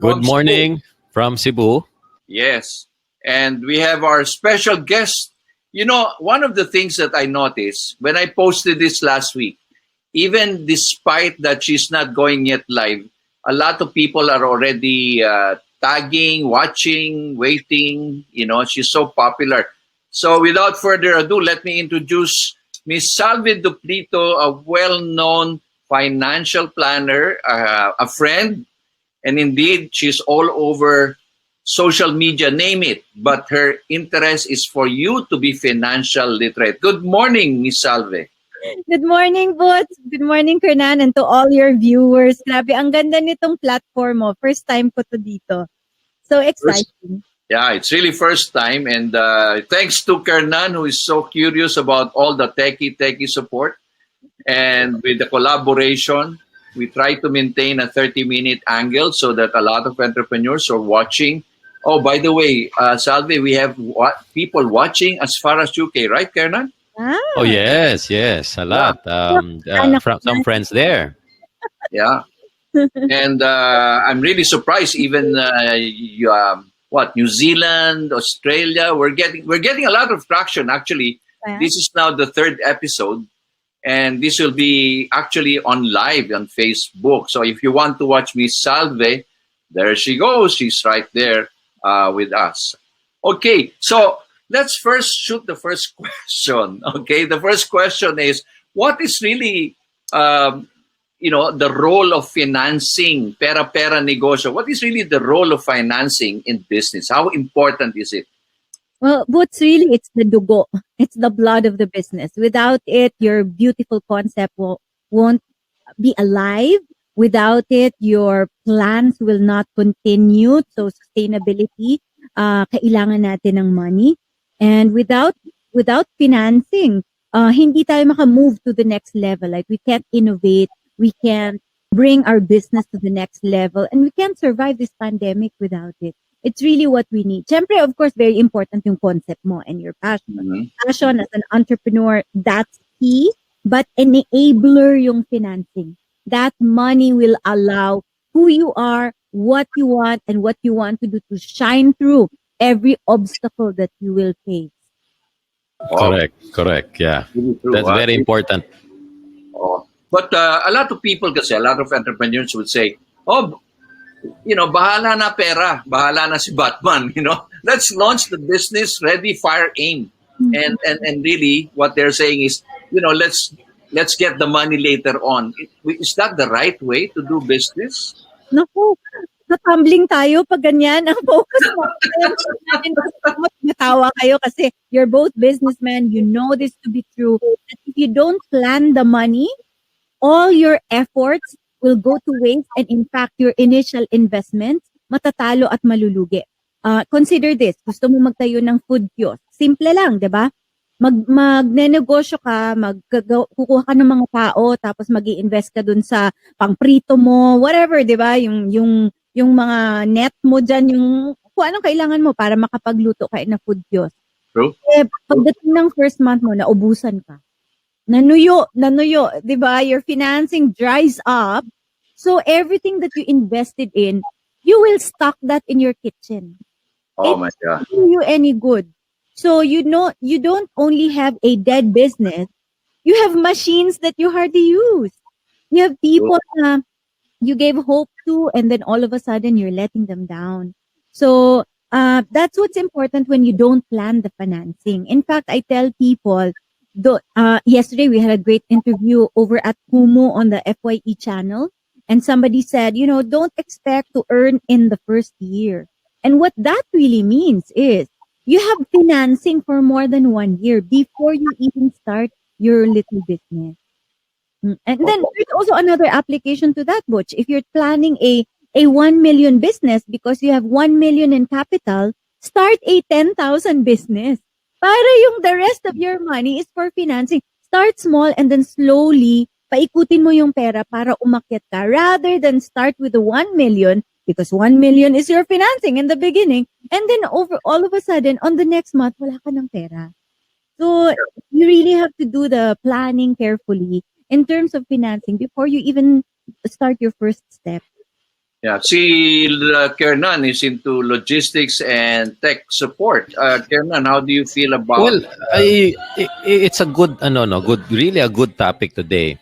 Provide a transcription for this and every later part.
Good from Cebu. morning from Cebu. Yes. And we have our special guest. You know, one of the things that I noticed when I posted this last week, even despite that she's not going yet live, a lot of people are already tagging, watching, waiting. You know, she's so popular. So without further ado, let me introduce Miss Salve Duplito, a well-known financial planner, a friend, and indeed, she's all over social media, name it. But her interest is for you to be financial literate. Good morning, Miss Salve. Good morning, Boots. Good morning, Kernan, and to all your viewers. Grabe, ang ganda nitong platform mo. First time ko to dito. So exciting. Yeah, it's really first time. And thanks to Kernan, who is so curious about all the techie support. And with the collaboration, we try to maintain a 30-minute angle so that a lot of entrepreneurs are watching. Oh, by the way, Salve, we have people watching as far as UK, right, Kernan? Oh, yes, a lot. Some friends there. Yeah. And I'm really surprised. Even New Zealand, Australia, we're getting a lot of traction. Actually, this is now the third episode, and this will be actually on live on Facebook. So if you want to watch Miss Salve, there she goes. She's right there with us. Okay, so let's first shoot the first question. Okay, the first question is, what is really the role of financing, Pera Pera Negosyo? What is really the role of financing in business? How important is it? Well, Boots, really, it's the dugo. It's the blood of the business. Without it, your beautiful concept won't be alive. Without it, your plans will not continue. So sustainability, kailangan natin ng money. And without financing, hindi tayo maka-move to the next level. Like, we can't innovate. We can't bring our business to the next level. And we can't survive this pandemic without it. It's really what we need. Siyempre, of course, very important yung concept mo and your passion. Mm-hmm. Passion as an entrepreneur, that's key. But enabler yung financing. That money will allow who you are, what you want, and what you want to do to shine through every obstacle that you will face. Correct. Yeah. Really true, That's very important. Oh. But a lot of people, kasi a lot of entrepreneurs would say, bahala na pera, bahala na si Batman, let's launch the business, ready, fire, aim. And really what they're saying is, let's get the money later on. Is that the right way to do business? Naku, natumbling tayo pag ganyan ang focus mo. Natawa kayo kasi you're both businessmen, you know this to be true. That if you don't plan the money, all your efforts will go to waste, and in fact, your initial investments, matatalo at malulugi. Consider this. Gusto mo magtayo ng food kiosk. Simple lang, di ba? Magnenegosyo ka, kukuha ka ng mga tao, tapos mag-i-invest ka dun sa pangprito mo, whatever, di ba? Yung mga net mo dyan, yung kung anong kailangan mo para makapagluto ka na food kiosk. True. Pagdating ng first month mo, naubusan ka. Nanuyo, di ba? Your financing dries up. So everything that you invested in, you will stock that in your kitchen. Oh my God. It won't do you any good. So you don't only have a dead business, you have machines that you hardly use. You have people you gave hope to, and then all of a sudden you're letting them down. So that's what's important when you don't plan the financing. In fact, I tell people, yesterday we had a great interview over at Kumu on the FYE channel, and somebody said, don't expect to earn in the first year. And what that really means is you have financing for more than 1 year before you even start your little business. And then there's also another application to that, Butch. If you're planning a 1 million business because you have 1 million in capital, start a 10,000 business. Para yung the rest of your money is for financing. Start small and then slowly paikutin mo yung pera para umakyat ka, rather than start with the 1 million, because 1 million is your financing in the beginning, and then all of a sudden on the next month wala ka ng pera. So you really have to do the planning carefully in terms of financing before you even start your first step. Yeah, si Kernan is into logistics and tech support. Kernan, how do you feel about? Well, it's a good really a good topic today.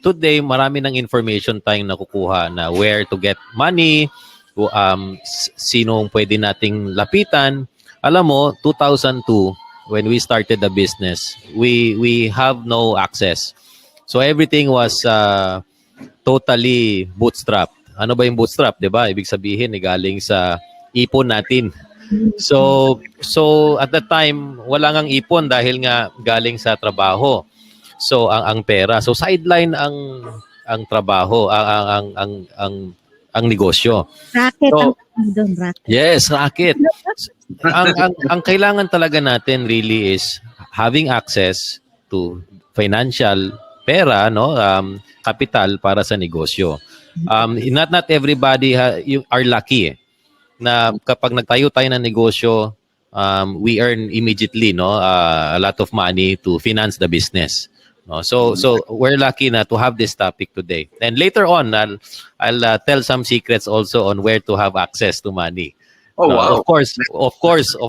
Today marami ng information tayong nakukuha na where to get money, sinong pwede nating lapitan. Alam mo, 2002 when we started the business, we have no access. So everything was totally bootstrap. Ano ba yung bootstrap, 'di ba? Ibig sabihin galing sa ipon natin. So at that time wala ngang ipon dahil nga galing sa trabaho. So ang pera. So sideline ang trabaho, ang negosyo. Racket So, ang doon, racket. yes, racket. Ang kailangan talaga natin really is having access to financial pera, no? Capital para sa negosyo. Not everybody are lucky na kapag nagtayo tayo ng negosyo, we earn immediately, no, a lot of money to finance the business. No? So we're lucky na to have this topic today. And later on, I'll tell some secrets also on where to have access to money. Oh, wow. Of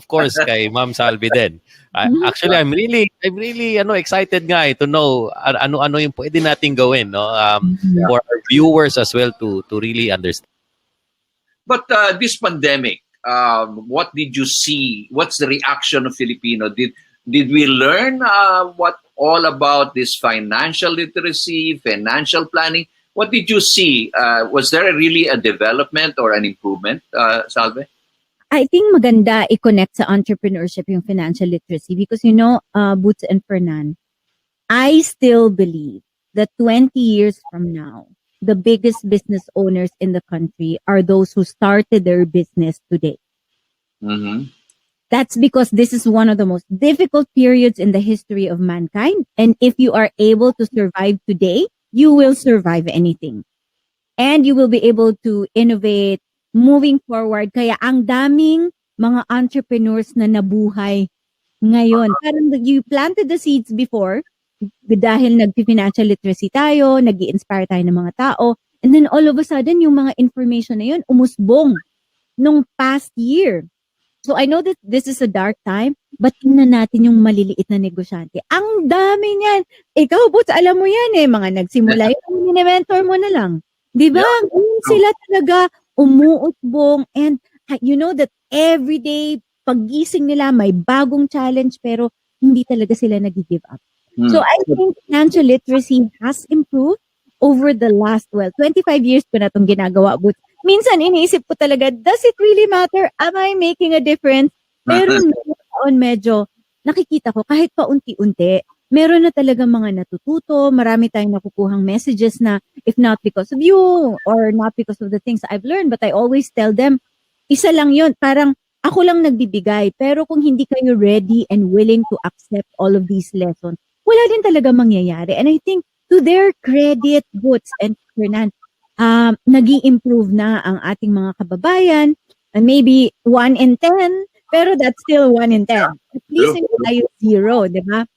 course kay Ma'am Salve din. Actually, I'm really excited nga to know ano yung pwede nating gawin, no, for our viewers as well to really understand. But this pandemic, what did you see? What's the reaction of Filipino? Did we learn what all about this financial literacy, financial planning? What did you see? Was there really a development or an improvement, Salve? I think maganda i-connect sa entrepreneurship yung financial literacy because Boots and Fernan, I still believe that 20 years from now, the biggest business owners in the country are those who started their business today. Mm-hmm. That's because this is one of the most difficult periods in the history of mankind. And if you are able to survive today, you will survive anything. And you will be able to innovate moving forward. Kaya ang daming mga entrepreneurs na nabuhay ngayon. Parang you planted the seeds before dahil nag-financial literacy tayo, nag-i-inspire tayo ng mga tao. And then all of a sudden, yung mga information na yun, umusbong nung past year. So I know that this is a dark time, but tingnan natin yung maliliit na negosyante. Ang dami niyan. Ikaw, Boots, alam mo yan mga nagsimula yun, ni-mentor mo na lang. Di ba? Yeah. Sila talaga umuusbong and you know that every day, paggising nila, may bagong challenge pero hindi talaga sila nag-give up. So I think financial literacy has improved over the last, 25 years ko na itong ginagawa. But minsan iniisip ko talaga, does it really matter? Am I making a difference? Pero noon medyo nakikita ko kahit paunti-unti, meron na talaga mga natututo, marami tayong nakukuhang messages na if not because of you or not because of the things I've learned, but I always tell them, isa lang yun, parang ako lang nagbibigay. Pero kung hindi kayo ready and willing to accept all of these lessons, wala din talaga mangyayari. And I think to their credit, Boots and Kernan, nag-i-improve na ang ating mga kababayan. Maybe 1 in 10, pero that's still 1 in 10. At least hindi tayo 0, di ba?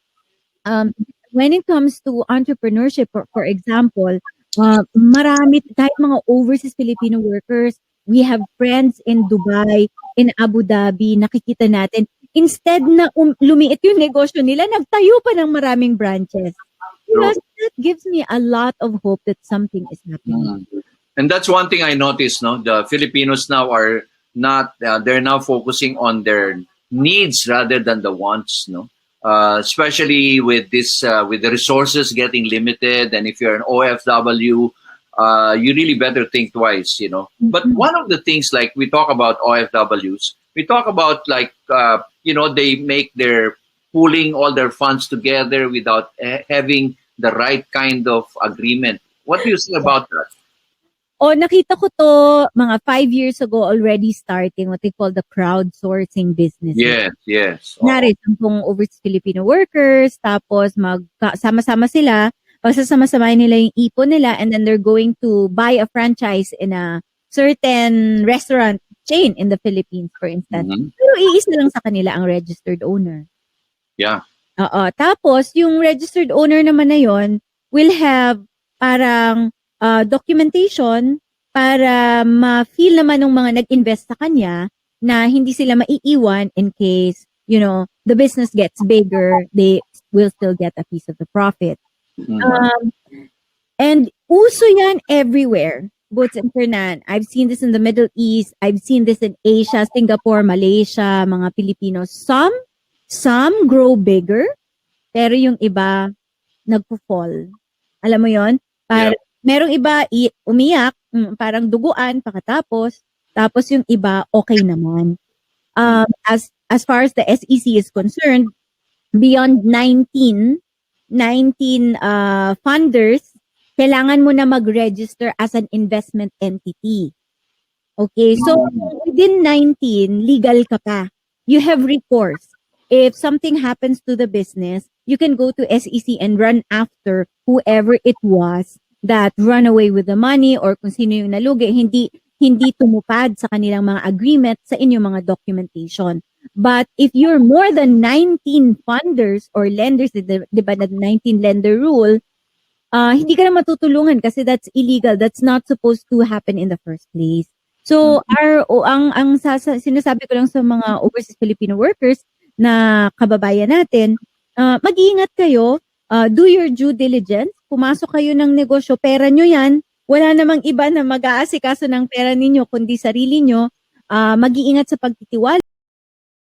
When it comes to entrepreneurship, for example, marami tayong mga overseas Filipino workers. We have friends in Dubai, in Abu Dhabi, nakikita natin. Instead na lumiit yung negosyo nila, nagtayo pa ng maraming branches. Because that gives me a lot of hope that something is happening. And that's one thing I noticed, no? The Filipinos now are not, they're now focusing on their needs rather than the wants, no? Especially with this, with the resources getting limited, and if you're an OFW, you really better think twice, But one of the things, like we talk about OFWs, we talk about like, they make their pooling all their funds together without having the right kind of agreement. What do you say about that? Nakita ko to mga 5 years ago already starting what they call the crowdsourcing business. Yes. Nari, 10 overseas Filipino workers, tapos sama-sama sila, pagsasama-samahin nila yung ipon nila, and then they're going to buy a franchise in a certain restaurant chain in the Philippines, for instance. Pero iisa lang sa kanila ang registered owner. Yeah. Tapos, yung registered owner naman na yon will have parang documentation para ma-feel naman ng mga nag-invest sa kanya na hindi sila maiiwan in case, the business gets bigger, they will still get a piece of the profit. And uso yan everywhere. Boots and Kernan. I've seen this in the Middle East. I've seen this in Asia, Singapore, Malaysia, mga Filipinos. Some grow bigger, pero yung iba nagpo-fall. Alam mo yon? Merong iba umiyak, parang duguan pagkatapos, tapos yung iba okay naman. As far as the SEC is concerned, beyond 19 funders, kailangan mo na mag-register as an investment entity. Okay, so within 19, legal ka pa. You have recourse. If something happens to the business, you can go to SEC and run after whoever it was that run away with the money or kung sino yung nalugi, hindi tumupad sa kanilang mga agreement sa inyong mga documentation. But if you're more than 19 funders or lenders, di ba na 19 lender rule, hindi ka na matutulungan kasi that's illegal. That's not supposed to happen in the first place. So, sinasabi ko lang sa mga overseas Filipino workers na kababayan natin, mag-iingat kayo, do your due diligence, pumasok kayo ng negosyo, pera nyo yan, wala namang iba na mag-aasikaso ng pera ninyo kundi sarili nyo, mag-iingat sa pagtitiwala.